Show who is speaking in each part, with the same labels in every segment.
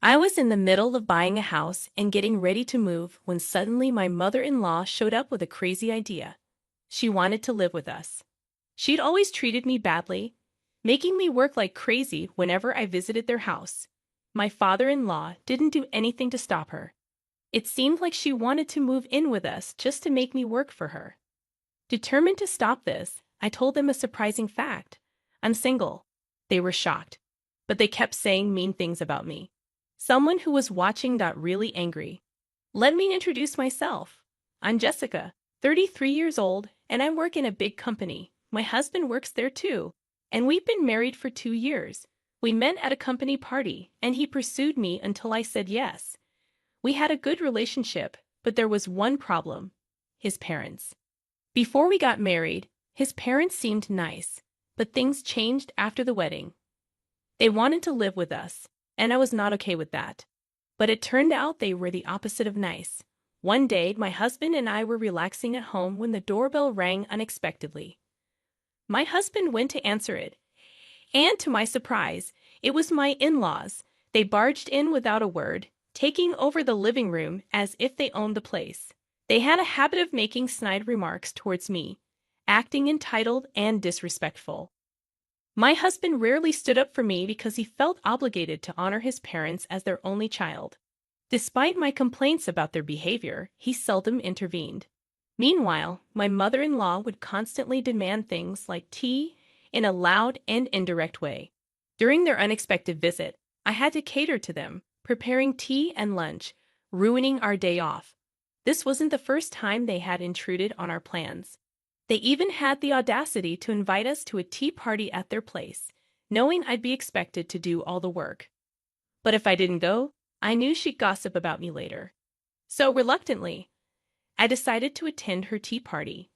Speaker 1: I was in the middle of buying a house and getting ready to move when suddenly my mother-in-law showed up with a crazy idea. She wanted to live with us. She'd always treated me badly, making me work like crazy whenever I visited their house. My father-in-law didn't do anything to stop her. It seemed like she wanted to move in with us just to make me work for her. Determined to stop this, I told them a surprising fact. I'm single. They were shocked, but they kept saying mean things about me. Someone who was watching got really angry. Let me introduce myself. I'm Jessica, 33 years old, and I work in a big company. My husband works there too, and we've been married for 2 years. We met at a company party, and he pursued me until I said yes. We had a good relationship, but there was one problem: his parents. Before we got married, his parents seemed nice, but things changed after the wedding. They wanted to live with us, and I was not okay with that. But it turned out they were the opposite of nice. One day, my husband and I were relaxing at home when the doorbell rang unexpectedly. My husband went to answer it, and to my surprise, it was my in-laws. They barged in without a word, taking over the living room as if they owned the place. They had a habit of making snide remarks towards me, acting entitled and disrespectful. My husband rarely stood up for me because he felt obligated to honor his parents as their only child. Despite my complaints about their behavior, he seldom intervened. Meanwhile, my mother-in-law would constantly demand things like tea in a loud and indirect way. During their unexpected visit, I had to cater to them, preparing tea and lunch, ruining our day off. This wasn't the first time they had intruded on our plans. They even had the audacity to invite us to a tea party at their place, knowing I'd be expected to do all the work. But if I didn't go, I knew she'd gossip about me later. So reluctantly, I decided to attend her tea party.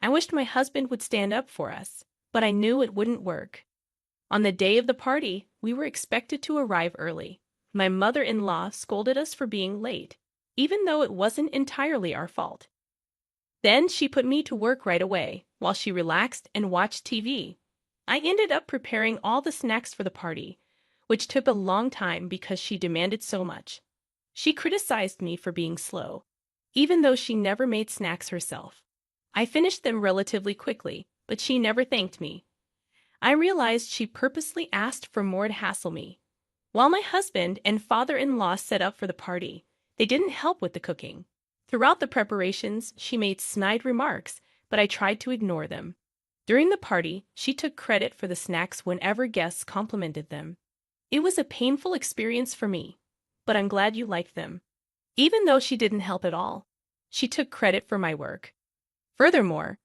Speaker 1: I wished my husband would stand up for us, but I knew it wouldn't work. On the day of the party, we were expected to arrive early. My mother-in-law scolded us for being late, even though it wasn't entirely our fault. Then she put me to work right away, while she relaxed and watched TV. I ended up preparing all the snacks for the party, which took a long time because she demanded so much. She criticized me for being slow, even though she never made snacks herself. I finished them relatively quickly, but she never thanked me. I realized she purposely asked for more to hassle me. While my husband and father-in-law set up for the party, they didn't help with the cooking. Throughout the preparations, she made snide remarks, but I tried to ignore them. During the party, she took credit for the snacks whenever guests complimented them. It was a painful experience for me, but I'm glad you liked them. Even though she didn't help at all, she took credit for my work. Furthermore,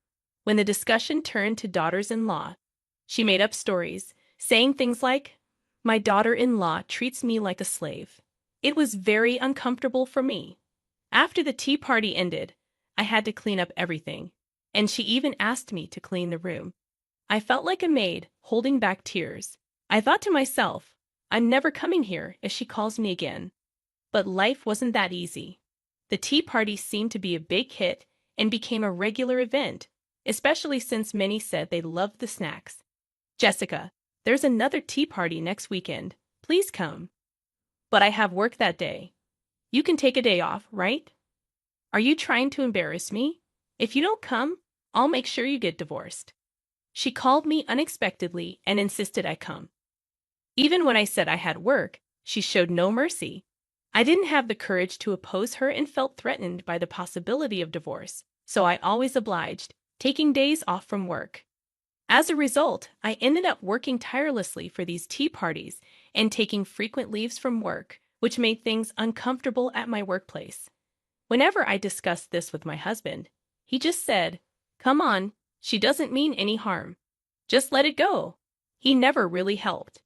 Speaker 1: when the discussion turned to daughters-in-law, she made up stories, saying things like, "My daughter-in-law treats me like a slave." It was very uncomfortable for me. After the tea party ended, I had to clean up everything, and she even asked me to clean the room. I felt like a maid, holding back tears. I thought to myself, I'm never coming here if she calls me again. But life wasn't that easy. The tea party seemed to be a big hit and became a regular event, especially since many said they loved the snacks. "Jessica, there's another tea party next weekend. Please come." "But I have work that day." "You can take a day off, right?" "Are you trying to embarrass me? If you don't come, I'll make sure you get divorced." She called me unexpectedly and insisted I come. Even when I said I had work, she showed no mercy. I didn't have the courage to oppose her and felt threatened by the possibility of divorce, so I always obliged, taking days off from work. As a result, I ended up working tirelessly for these tea parties and taking frequent leaves from work, which made things uncomfortable at my workplace. Whenever I discussed this with my husband, he just said, "Come on, she doesn't mean any harm. Just let it go." He never really helped.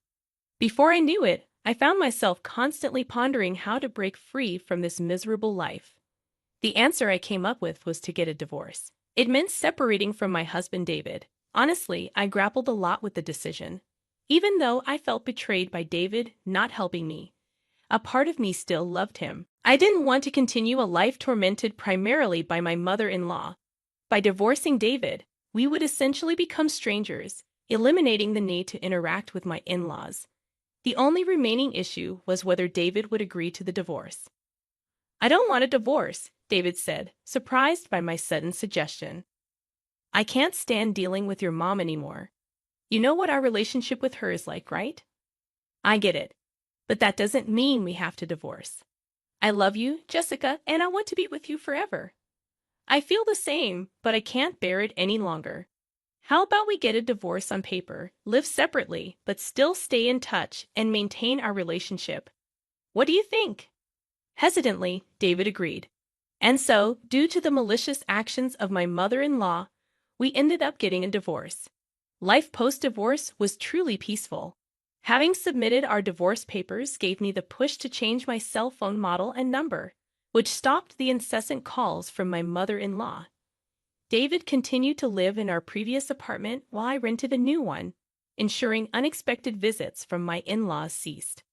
Speaker 1: Before I knew it, I found myself constantly pondering how to break free from this miserable life. The answer I came up with was to get a divorce. It meant separating from my husband David. Honestly, I grappled a lot with the decision. Even though I felt betrayed by David not helping me, a part of me still loved him. I didn't want to continue a life tormented primarily by my mother-in-law. By divorcing David, we would essentially become strangers, eliminating the need to interact with my in-laws. The only remaining issue was whether David would agree to the divorce. "I don't want a divorce," David said, surprised by my sudden suggestion. "I can't stand dealing with your mom anymore. You know what our relationship with her is like, right?" "I get it. But that doesn't mean we have to divorce. I love you, Jessica, and I want to be with you forever." "I feel the same, but I can't bear it any longer. How about we get a divorce on paper, live separately, but still stay in touch and maintain our relationship? What do you think?" Hesitantly, David agreed. And so, due to the malicious actions of my mother-in-law, we ended up getting a divorce. Life post-divorce was truly peaceful. Having submitted our divorce papers gave me the push to change my cell phone model and number, which stopped the incessant calls from my mother-in-law. David continued to live in our previous apartment while I rented a new one, ensuring unexpected visits from my in-laws ceased.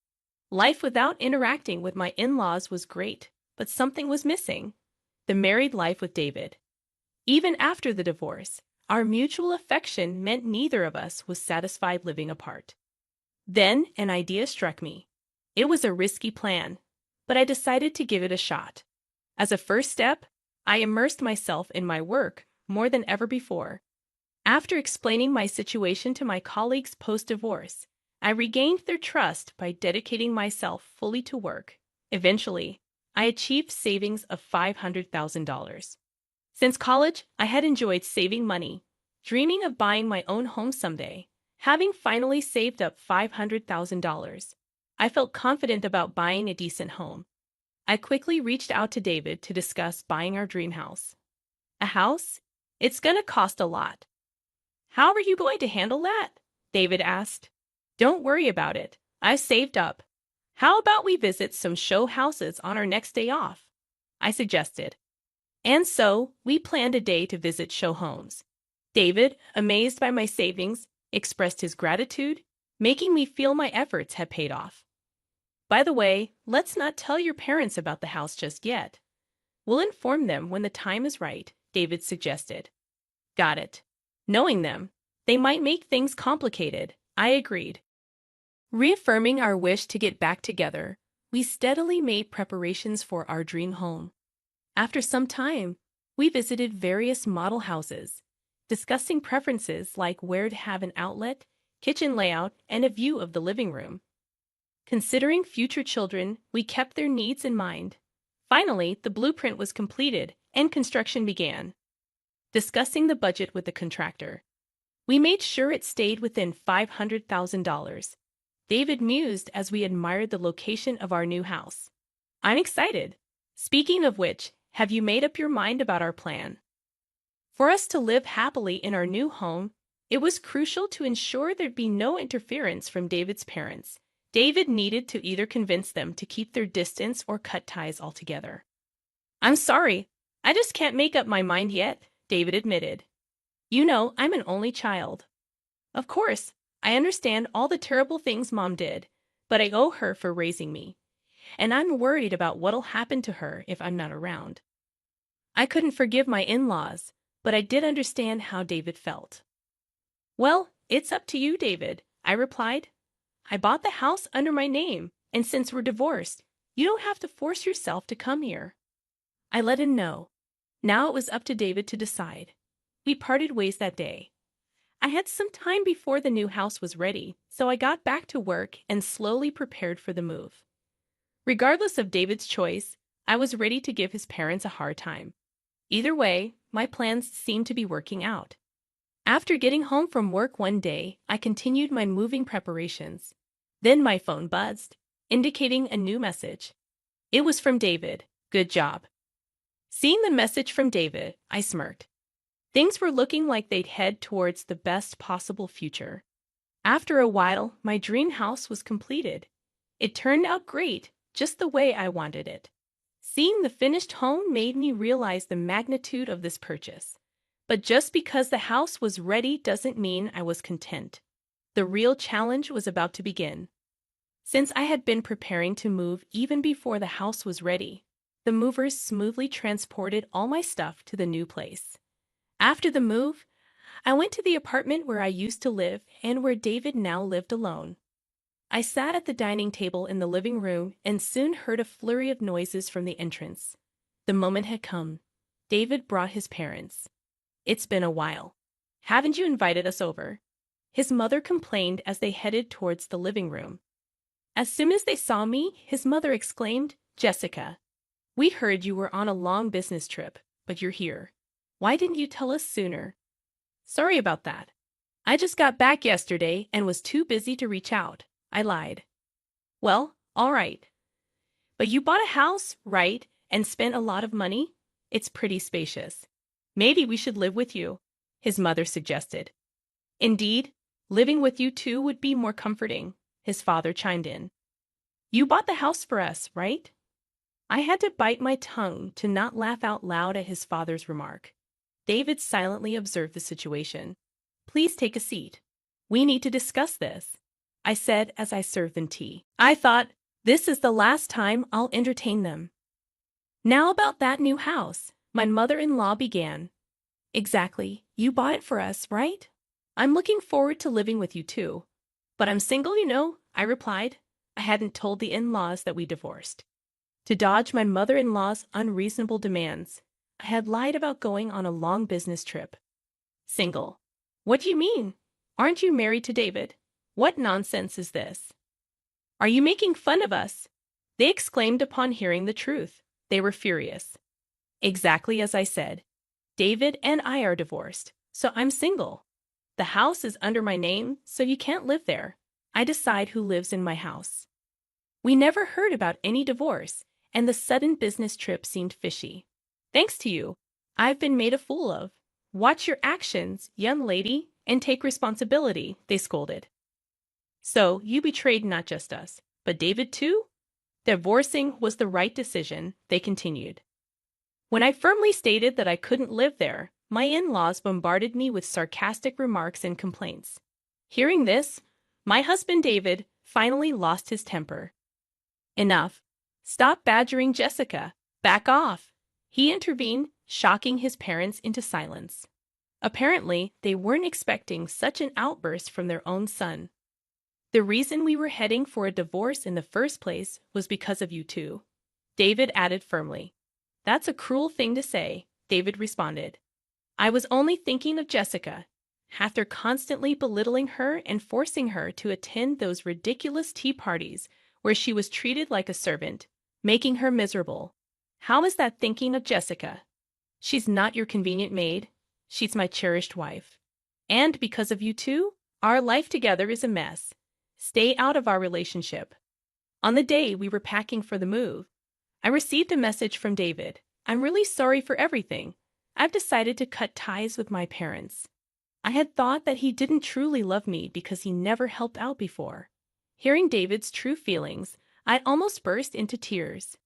Speaker 1: Life without interacting with my in-laws was great, but something was missing: the married life with David. Even after the divorce, our mutual affection meant neither of us was satisfied living apart. Then an idea struck me. It was a risky plan, but I decided to give it a shot. As a first step, I immersed myself in my work more than ever before. After explaining my situation to my colleagues post-divorce, I regained their trust by dedicating myself fully to work. Eventually, I achieved savings of $500,000. Since college, I had enjoyed saving money, dreaming of buying my own home someday. Having finally saved up $500,000, I felt confident about buying a decent home. I quickly reached out to David to discuss buying our dream house. "A house? It's gonna cost a lot. How are you going to handle that?" David asked. "Don't worry about it. I've saved up. How about we visit some show houses on our next day off?" I suggested. And so, we planned a day to visit show homes. David, amazed by my savings, expressed his gratitude, making me feel my efforts had paid off. "By the way, let's not tell your parents about the house just yet. We'll inform them when the time is right," David suggested. "Got it. Knowing them, they might make things complicated," I agreed. Reaffirming our wish to get back together, we steadily made preparations for our dream home. After some time, we visited various model houses, discussing preferences like where to have an outlet, kitchen layout, and a view of the living room. Considering future children, we kept their needs in mind. Finally, the blueprint was completed and construction began. Discussing the budget with the contractor, we made sure it stayed within $500,000. David mused as we admired the location of our new house. "I'm excited. Speaking of which, have you made up your mind about our plan?" For us to live happily in our new home, it was crucial to ensure there'd be no interference from David's parents. David needed to either convince them to keep their distance or cut ties altogether. "I'm sorry, I just can't make up my mind yet," David admitted. "You know, I'm an only child. Of course, I understand all the terrible things Mom did, but I owe her for raising me, and I'm worried about what'll happen to her if I'm not around." I couldn't forgive my in-laws, but I did understand how David felt. "Well, it's up to you, David," I replied. "I bought the house under my name, and since we're divorced, you don't have to force yourself to come here." I let him know. Now it was up to David to decide. We parted ways that day. I had some time before the new house was ready, so I got back to work and slowly prepared for the move. Regardless of David's choice, I was ready to give his parents a hard time. Either way, my plans seemed to be working out. After getting home from work one day, I continued my moving preparations. Then my phone buzzed, indicating a new message. It was from David. Good job. Seeing the message from David, I smirked. Things were looking like they'd head towards the best possible future. After a while, my dream house was completed. It turned out great, just the way I wanted it. Seeing the finished home made me realize the magnitude of this purchase. But just because the house was ready doesn't mean I was content. The real challenge was about to begin. Since I had been preparing to move even before the house was ready, the movers smoothly transported all my stuff to the new place. After the move, I went to the apartment where I used to live and where David now lived alone. I sat at the dining table in the living room and soon heard a flurry of noises from the entrance. The moment had come. David brought his parents. It's been a while. Haven't you invited us over? His mother complained as they headed towards the living room. As soon as they saw me, his mother exclaimed, "Jessica, we heard you were on a long business trip, but you're here. Why didn't you tell us sooner?" "Sorry about that. I just got back yesterday and was too busy to reach out," I lied. "Well, all right. But you bought a house, right, and spent a lot of money? It's pretty spacious. Maybe we should live with you," his mother suggested. "Indeed, living with you too would be more comforting," his father chimed in. "You bought the house for us, right?" I had to bite my tongue to not laugh out loud at his father's remark. David silently observed the situation. "Please take a seat. We need to discuss this," I said as I served them tea. I thought, this is the last time I'll entertain them. "Now about that new house," my mother-in-law began. "Exactly. You bought it for us, right? I'm looking forward to living with you too. But I'm single, you know," I replied. I hadn't told the in-laws that we divorced. To dodge my mother-in-law's unreasonable demands, I had lied about going on a long business trip. "Single? What do you mean? Aren't you married to David? What nonsense is this? Are you making fun of us?" They exclaimed upon hearing the truth. They were furious. "Exactly as I said. David and I are divorced, so I'm single. The house is under my name, so you can't live there. I decide who lives in my house." We never heard about any divorce, and the sudden business trip seemed fishy. "Thanks to you, I've been made a fool of. Watch your actions, young lady, and take responsibility," they scolded. "So you betrayed not just us, but David too?" "Divorcing was the right decision," they continued. When I firmly stated that I couldn't live there, my in-laws bombarded me with sarcastic remarks and complaints. Hearing this, my husband David finally lost his temper. "Enough. Stop badgering Jessica. Back off," he intervened, shocking his parents into silence. Apparently, they weren't expecting such an outburst from their own son. "The reason we were heading for a divorce in the first place was because of you two," David added firmly. "That's a cruel thing to say," David responded. "I was only thinking of Jessica. After constantly belittling her and forcing her to attend those ridiculous tea parties where she was treated like a servant, making her miserable. How is that thinking of Jessica? She's not your convenient maid. She's my cherished wife. And because of you two, our life together is a mess. Stay out of our relationship." On the day we were packing for the move, I received a message from David. "I'm really sorry for everything. I've decided to cut ties with my parents." I had thought that he didn't truly love me because he never helped out before. Hearing David's true feelings, I almost burst into tears.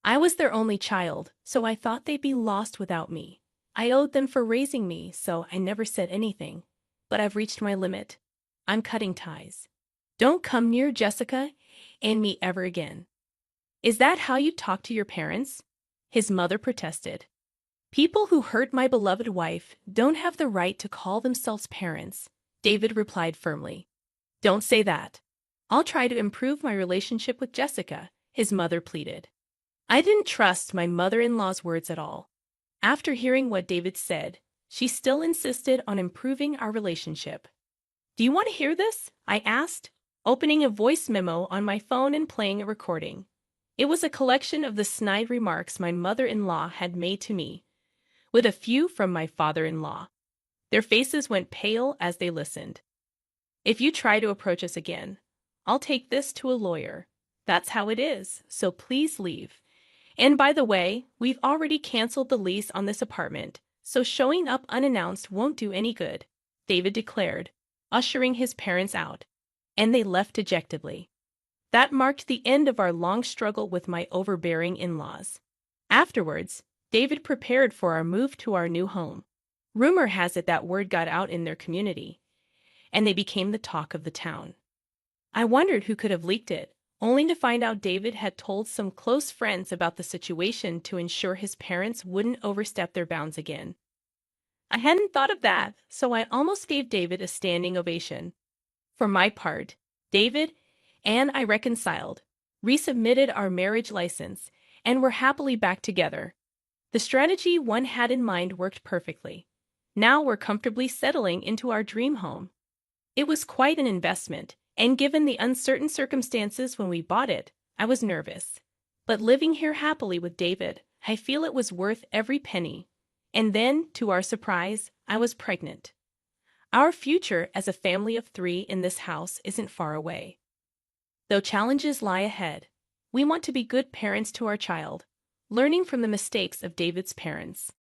Speaker 1: I was their only child, so I thought they'd be lost without me. I owed them for raising me, so I never said anything. But I've reached my limit. I'm cutting ties. Don't come near Jessica and me ever again. "Is that how you talk to your parents?" his mother protested. "People who hurt my beloved wife don't have the right to call themselves parents," David replied firmly. "Don't say that. I'll try to improve my relationship with Jessica," his mother pleaded. I didn't trust my mother-in-law's words at all. After hearing what David said, she still insisted on improving our relationship. "Do you want to hear this?" I asked, opening a voice memo on my phone and playing a recording. It was a collection of the snide remarks my mother-in-law had made to me, with a few from my father-in-law. Their faces went pale as they listened. "If you try to approach us again, I'll take this to a lawyer. That's how it is, so please leave. And by the way, we've already canceled the lease on this apartment, so showing up unannounced won't do any good," David declared, ushering his parents out. And they left dejectedly. That marked the end of our long struggle with my overbearing in-laws. Afterwards, David prepared for our move to our new home. Rumor has it that word got out in their community, and they became the talk of the town. I wondered who could have leaked it, only to find out David had told some close friends about the situation to ensure his parents wouldn't overstep their bounds again. I hadn't thought of that, so I almost gave David a standing ovation. For my part, David and I reconciled, resubmitted our marriage license, and were happily back together. The strategy one had in mind worked perfectly. Now we're comfortably settling into our dream home. It was quite an investment, and given the uncertain circumstances when we bought it, I was nervous. But living here happily with David, I feel it was worth every penny. And then, to our surprise, I was pregnant. Our future as a family of 3 in this house isn't far away. Though challenges lie ahead, we want to be good parents to our child, learning from the mistakes of David's parents.